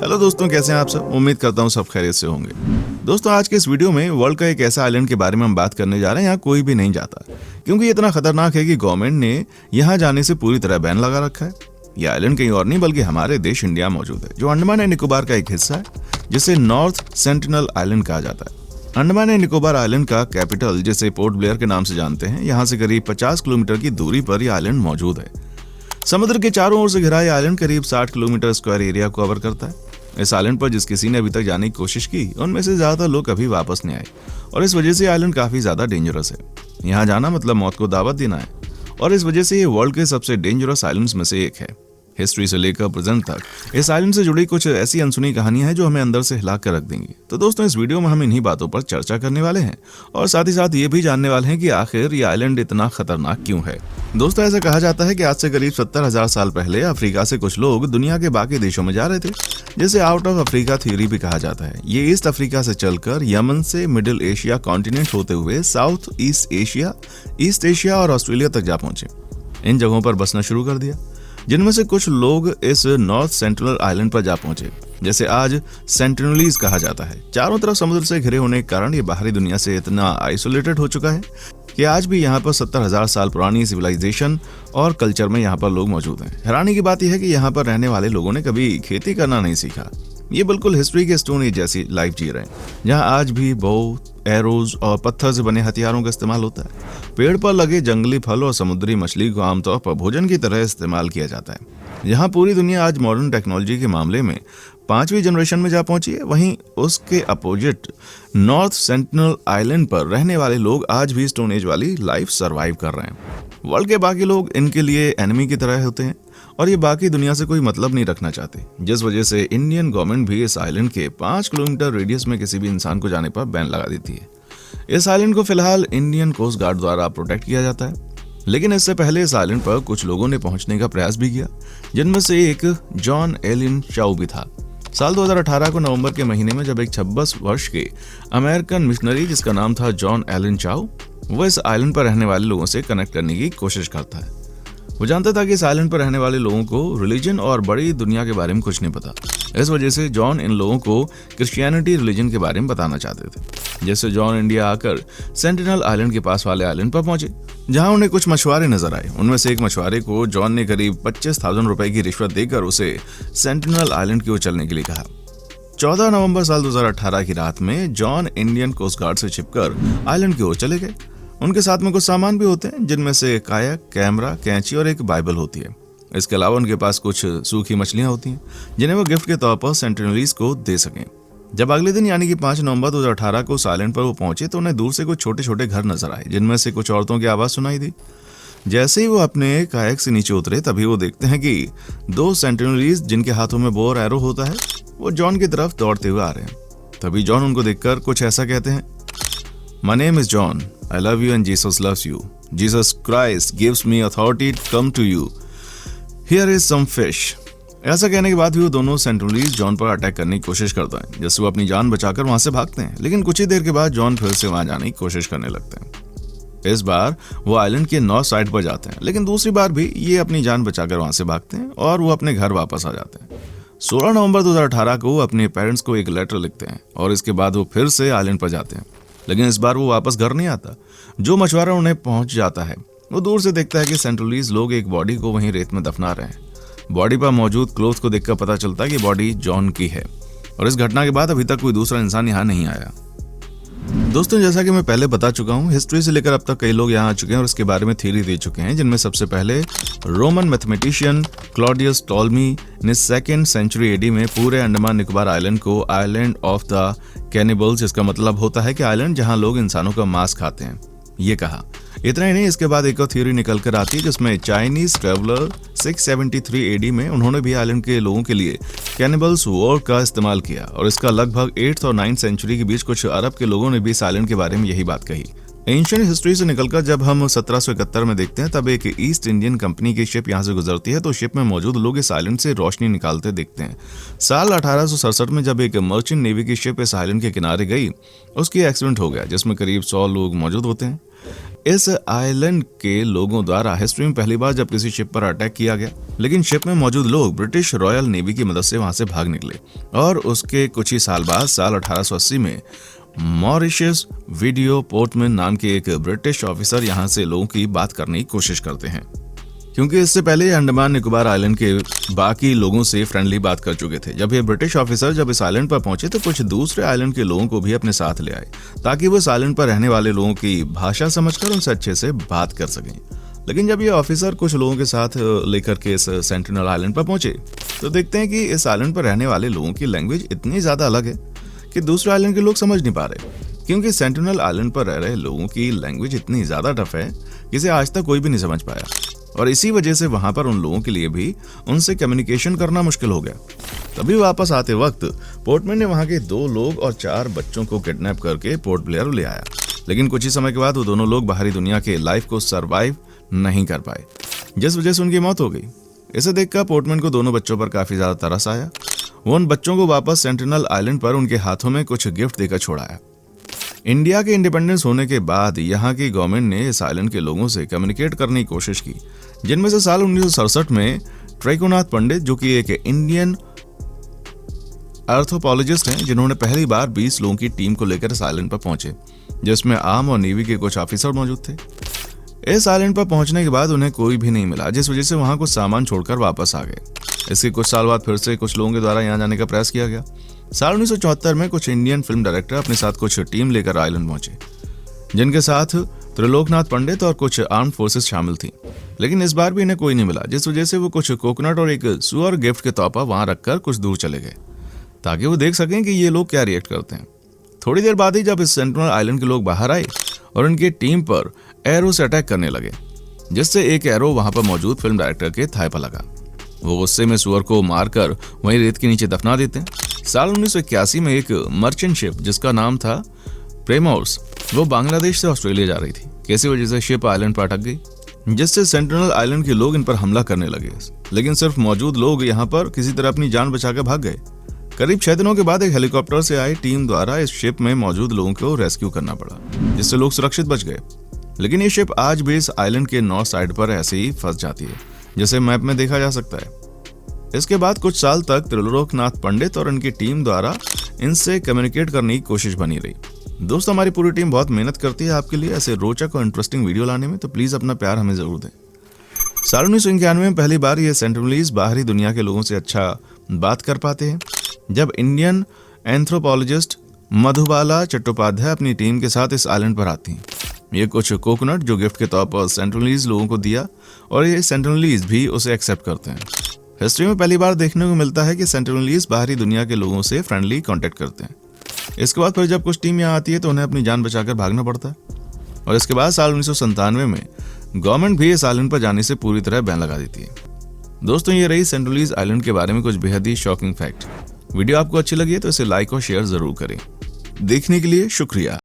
Hello दोस्तों, कैसे हैं आप सब। उम्मीद करता हूं सब खैरियत से होंगे। दोस्तों, आज के इस वीडियो में वर्ल्ड का एक ऐसा आइलैंड के बारे में हम बात करने जा रहे हैं यहाँ कोई भी नहीं जाता, क्योंकि ये इतना खतरनाक है कि गवर्नमेंट ने यहाँ जाने से पूरी तरह बैन लगा रखा है। ये आइलैंड कहीं और नहीं बल्कि हमारे देश इंडिया मौजूद है, जो अंडमान एंड निकोबार का एक हिस्सा है, जिसे नॉर्थ सेंटिनल आइलैंड कहा जाता है। अंडमान एंड निकोबार आइलैंड का कैपिटल, जिसे पोर्ट ब्लेयर के नाम से जानते हैं, यहाँ से करीब 50 किलोमीटर की दूरी पर यह आइलैंड मौजूद है। समुद्र के चारों ओर से घिरा यह आइलैंड करीब 60 किलोमीटर स्क्वायर एरिया को कवर करता है। इस आइलैंड पर जिस किसी ने अभी तक जाने की कोशिश की, उनमें से ज्यादातर लोग कभी वापस नहीं आए, और इस वजह से आइलैंड काफी ज्यादा डेंजरस है। यहाँ जाना मतलब मौत को दावत देना है, और इस वजह से ये वर्ल्ड के सबसे डेंजरस आइलैंड्स में से एक है। हिस्ट्री से लेकर प्रेजेंट तक इस आइलैंड से जुड़ी कुछ ऐसी अनसुनी कहानियां हैं जो हमें अंदर से हिला कर रख देंगी। तो दोस्तों, इस वीडियो में हम इन्हीं बातों पर चर्चा करने वाले हैं, और साथ ही साथ ये भी जानने वाले हैं कि आखिर ये आइलैंड इतना खतरनाक क्यों है। दोस्तों, ऐसा कहा जाता है कि आज से करीब 70,000 साल पहले अफ्रीका से कुछ लोग दुनिया के बाकी देशों में जा रहे थे, जिसे आउट ऑफ अफ्रीका थ्योरी भी कहा जाता है। ये ईस्ट अफ्रीका से चलकर यमन से मिडिल एशिया कॉन्टिनेंट होते हुए south east Asia, east Asia और ऑस्ट्रेलिया तक जा पहुंचे। इन जगहों पर बसना शुरू कर दिया, जिनमें से कुछ लोग इस नॉर्थ सेंटिनल आइलैंड पर जा पहुंचे, जैसे आज सेंटिनलीज कहा जाता है। चारों तरफ समुद्र से घिरे होने के कारण ये बाहरी दुनिया से इतना आइसोलेटेड हो चुका है कि आज भी यहाँ पर 70,000 साल पुरानी सिविलाइजेशन और कल्चर में यहाँ पर लोग मौजूद हैं। हैरानी की बात यह है कि यहाँ पर रहने वाले लोगों ने कभी खेती करना नहीं सीखा। ये बिल्कुल हिस्ट्री के स्टोन एज जैसी लाइफ जी रहे हैं, जहाँ आज भी बो, एरोज और पत्थर से बने हथियारों का इस्तेमाल होता है। पेड़ पर लगे जंगली फल और समुद्री मछली को आमतौर पर भोजन की तरह इस्तेमाल किया जाता है। यहाँ पूरी दुनिया आज मॉडर्न टेक्नोलॉजी के मामले में 5वीं जनरेशन में जा पहुंची है, वहीं उसके अपोजिट नॉर्थ सेंटिनल आइलैंड पर रहने वाले लोग आज भी स्टोन एज वाली लाइफ सर्वाइव कर रहे हैं। वर्ल्ड के बाकी लोग इनके लिए एनिमी की तरह होते हैं, और ये बाकी दुनिया से कोई मतलब नहीं रखना चाहते, जिस वजह से इंडियन गवर्नमेंट भी इस आइलैंड के 5 किलोमीटर रेडियस में किसी भी इंसान को जाने पर बैन लगा देती है। इस आइलैंड को फिलहाल इंडियन कोस्ट गार्ड द्वारा प्रोटेक्ट किया जाता है, लेकिन इससे पहले इस आइलैंड पर कुछ लोगों ने पहुंचने का प्रयास भी किया, जिनमें से एक जॉन एलिन चाउ भी था। साल 2018 को नवंबर के महीने में जब एक 26 वर्ष के अमेरिकन मिशनरी, जिसका नाम था जॉन एलिन चाउ, वो इस आइलैंड पर रहने वाले लोगों से कनेक्ट करने की कोशिश करता है। वो जानता था कि इस आइलैंड पर रहने वाले लोगों को रिलीजन और बड़ी दुनिया के बारे में कुछ नहीं पता। इस वजह से जॉन इन लोगों को क्रिश्चियनिटी रिलीजन के बारे में बताना चाहते थे। जैसे जॉन इंडिया आकर सेंटिनल आइलैंड के पास वाले आइलैंड पर पहुंचे, जहां उन्हें कुछ मछुआरे नजर आए। उनमें से एक मछुआरे को जॉन ने करीब 25,000 रुपए की रिश्वत देकर उसे सेंटिनल आइलैंड की ओर चलने के लिए कहा। 14 नवंबर साल 2018 की रात में जॉन इंडियन कोस्ट गार्ड से छिपकर आइलैंड की ओर चले गए। उनके साथ में कुछ सामान भी होते हैं, जिनमें से काया, कैमरा, कैंची और एक बाइबल होती है। इसके अलावा उनके पास कुछ सूखी मछलियां होती हैं, जिन्हें वो गिफ्ट के तौर पर सेंटिनलीज को दे सकें। जब अगले दिन यानी कि 5 नवंबर 2018 को उस आइलैंड पर वो पहुंचे, तो उन्हें दूर से कुछ छोटे छोटे घर नजर आए, जिनमें से कुछ औरतों की आवाज सुनाई दी। जैसे ही वो अपने कायक से नीचे उतरे, तभी वो देखते हैं कि 2 सेंटिनलीज, जिनके हाथों में बो और एरो होता है, वो जॉन की तरफ दौड़ते हुए आ रहे हैं। तभी जॉन उनको देखकर कुछ ऐसा कहते हैं, My name is John. I love you and Jesus loves you. Jesus Christ gives me authority to come to you. Here is some fish. ऐसा कहने के बाद भी वो दोनों सेंटिनलीज जॉन पर अटैक करने की कोशिश करता है, जिससे वो अपनी जान बचाकर वहां से भागते हैं। लेकिन कुछ ही देर के बाद जॉन फिर से वहां जाने की कोशिश करने लगते हैं। इस बार वो आइलैंड के नॉर्थ साइड पर जाते हैं, लेकिन दूसरी बार भी ये अपनी जान बचाकर वहां से भागते हैं और वो अपने घर वापस आ जाते हैं। 16 नवंबर 2018 को वो अपने पेरेंट्स को एक लेटर लिखते हैं, और इसके बाद वो फिर से आइलैंड पर जाते हैं, लेकिन इस बार वो वापस घर नहीं आता। जो मछुआरा उन्हें पहुंच जाता है, वो दूर से देखता है कि सेंटिनलीज लोग एक बॉडी को वहीं रेत में दफना रहे हैं। बॉडी पर मौजूद क्लोथ को देखकर पता चलता है कि बॉडी जॉन की है, और इस घटना के बाद अभी तक कोई दूसरा इंसान यहाँ नहीं आया। दोस्तों, जैसा कि मैं पहले बता चुका हूँ, हिस्ट्री से लेकर अब तक कई लोग यहाँ आ चुके हैं और इसके बारे में थ्योरी दे चुके हैं, जिनमें सबसे पहले रोमन मैथमेटिशियन क्लॉडियस टॉलमी ने 2nd सेंचुरी एडी में पूरे अंडमान निकोबार आइलैंड को आइलैंड ऑफ द कैनिबल्स, जिसका मतलब होता है कि आइलैंड जहां लोग इंसानों का मांस खाते हैं, ये कहा। इतना ही नहीं, इसके बाद एक और थ्योरी निकल कर आती है, जिसमें चाइनीज ट्रेवलर 673 एडी में उन्होंने भी आइलैंड के लोगों के लिए कैनिबल्स वर्ड का इस्तेमाल किया, और इसका लगभग 8th और 9th सेंचुरी के बीच कुछ अरब के लोगों ने भी इस आइलैंड के बारे में यही बात कही। एंशिएंट हिस्ट्री से निकलकर जब हम 1771 में देखते हैं, तब एक ईस्ट इंडियन कंपनी की शिप यहाँ से गुजरती है, तो शिप में मौजूद लोग इस आइलैंड से रोशनी निकालते दिखते हैं। साल 1867 में जब एक मर्चेंट नेवी की शिप इस आइलैंड के किनारे गई, उसकी एक्सीडेंट हो गया जिसमें करीब 100 लोग मौजूद होते हैं। इस आइलैंड के लोगों द्वारा हिस्ट्री में पहली बार जब किसी शिप पर अटैक किया गया, लेकिन शिप में मौजूद लोग ब्रिटिश रॉयल नेवी की मदद से वहां से भाग निकले और उसके कुछ ही साल बाद साल 1880 में मॉरिशस वीडियो पोर्टमैन नाम के एक ब्रिटिश ऑफिसर यहां से लोगों की बात करने की कोशिश करते हैं, क्योंकि इससे पहले ये अंडमान निकोबार आइलैंड के बाकी लोगों से फ्रेंडली बात कर चुके थे। जब ये ब्रिटिश ऑफिसर जब इस आइलैंड पर पहुंचे तो कुछ दूसरे आइलैंड के लोगों को भी अपने साथ ले आए, ताकि वो इस आइलैंड पर रहने वाले लोगों की भाषा समझकर उनसे अच्छे से बात कर सकें। लेकिन जब ये ऑफिसर कुछ लोगों के साथ लेकर के इस सेंटिनल आइलैंड पर पहुंचे, तो देखते हैं कि इस आइलैंड पर रहने वाले लोगों की लैंग्वेज इतनी ज्यादा अलग है कि दूसरे आइलैंड के लोग समझ नहीं पा रहे, क्योंकि सेंटिनल आइलैंड पर रह रहे लोगों की लैंग्वेज इतनी ज्यादा टफ है कि इसे आज तक कोई भी नहीं समझ पाया, और इसी वजह से वहां पर उन लोगों के लिए भी उनसे कम्युनिकेशन करना मुश्किल हो गया। तभी वापस आते वक्त पोर्टमैन ने वहां के 2 लोग और 4 बच्चों को किडनैप करके पोर्ट ब्लेयर ले आया, लेकिन कुछ ही समय के बाद वो दोनों लोग बाहरी दुनिया के लाइफ को सरवाइव नहीं कर पाए, जिस वजह से उनकी मौत हो गई। इसे देखकर पोर्टमैन को दोनों बच्चों पर काफी ज्यादा तरस आया। वो उन बच्चों को वापस सेंटिनल आइलैंड पर उनके हाथों में कुछ गिफ्ट देकर छोड़ाया। इंडिया के इंडिपेंडेंस होने के बाद यहाँ की गवर्नमेंट ने इस आइलैंड के लोगों से कम्युनिकेट करने की कोशिश की, जिनमें से साल 1967 में ट्रैकोनाथ पंडित, जो कि एक इंडियन एंथ्रोपोलॉजिस्ट हैं, जिन्होंने पहली बार 20 लोगों की टीम को लेकर इस आइलैंड पर पहुंचे, जिसमें आर्म और नेवी के कुछ ऑफिसर मौजूद थे। इस आइलैंड पर पहुंचने के बाद उन्हें कोई भी नहीं मिला, जिस वजह से वहां कुछ सामान छोड़कर वापस आ गए। इसके कुछ साल बाद फिर से कुछ लोगों के द्वारा यहाँ जाने का प्रयास किया गया। साल 1974 में कुछ इंडियन फिल्म डायरेक्टर अपने साथ कुछ टीम लेकर आइलैंड पहुंचे, जिनके साथ त्रिलोकनाथ पंडित और कुछ आर्म फोर्सेस शामिल थी, लेकिन इस बार भी इन्हें कोई नहीं मिला, जिस वजह से वो कुछ कोकोनट और एक सुअर गिफ्ट के तौर पर वहां रखकर कुछ दूर चले गए, ताकि वो देख सकें कि ये लोग क्या रिएक्ट करते हैं। थोड़ी देर बाद ही जब इस सेंटिनल आइलैंड के लोग बाहर आए और उनकी टीम पर एरो से अटैक करने लगे, जिससे एक एरो वहां पर मौजूद फिल्म डायरेक्टर के थाई पर लगा। वो गुस्से में सुअर को मारकर वहीं रेत के नीचे दफना देते हैं। साल 1981 में एक मर्चेंट शिप जिसका नाम था प्रेमोर्स, वो बांग्लादेश से ऑस्ट्रेलिया जा रही थी। किसी वजह से शिप आइलैंड पर अटक गई, जिससे सेंटिनल आइलैंड के लोग इन पर हमला करने लगे, लेकिन सिर्फ मौजूद लोग यहाँ पर किसी तरह अपनी जान बचाकर भाग गए। करीब 6 दिनों के बाद एक हेलीकॉप्टर से आई टीम द्वारा इस शिप में मौजूद लोगों को रेस्क्यू करना पड़ा, जिससे लोग सुरक्षित बच गए। लेकिन ये शिप आज भी इस आइलैंड के नॉर्थ साइड पर ऐसे ही फंस जाती है, जैसे मैप में देखा जा सकता है। इसके बाद कुछ साल तक त्रिलोकनाथ पंडित और उनकी टीम द्वारा इनसे कम्युनिकेट करने की कोशिश बनी रही। दोस्तों, हमारी पूरी टीम बहुत मेहनत करती है आपके लिए ऐसे रोचक और इंटरेस्टिंग वीडियो लाने में, तो प्लीज अपना प्यार हमें जरूर दें। साल 1991 में पहली बार ये सेंटिनलीज बाहरी दुनिया के लोगों से अच्छा बात कर पाते हैं, जब इंडियन एंथ्रोपोलॉजिस्ट मधुबाला चट्टोपाध्याय अपनी टीम के साथ इस आइलैंड पर आती हैं। ये कुछ कोकोनट जो गिफ्ट के तौर पर सेंटिनलीज लोगों को दिया, और ये सेंटिनलीज भी उसे एक्सेप्ट करते हैं। हिस्ट्री में पहली बार देखने को मिलता है कि सेंटिनलीज बाहरी दुनिया के लोगों से फ्रेंडली कांटेक्ट करते हैं। इसके बाद फिर जब कुछ टीम यहाँ आती है तो उन्हें अपनी जान बचाकर भागना पड़ता है, और इसके बाद साल 1997 में गवर्नमेंट भी इस आइलैंड पर जाने से पूरी तरह बैन लगा देती है। दोस्तों, ये रही सेंटिनलीज आइलैंड के बारे में कुछ बेहद ही शॉकिंग फैक्ट। वीडियो आपको अच्छी लगी है तो इसे लाइक और शेयर जरूर करें। देखने के लिए शुक्रिया।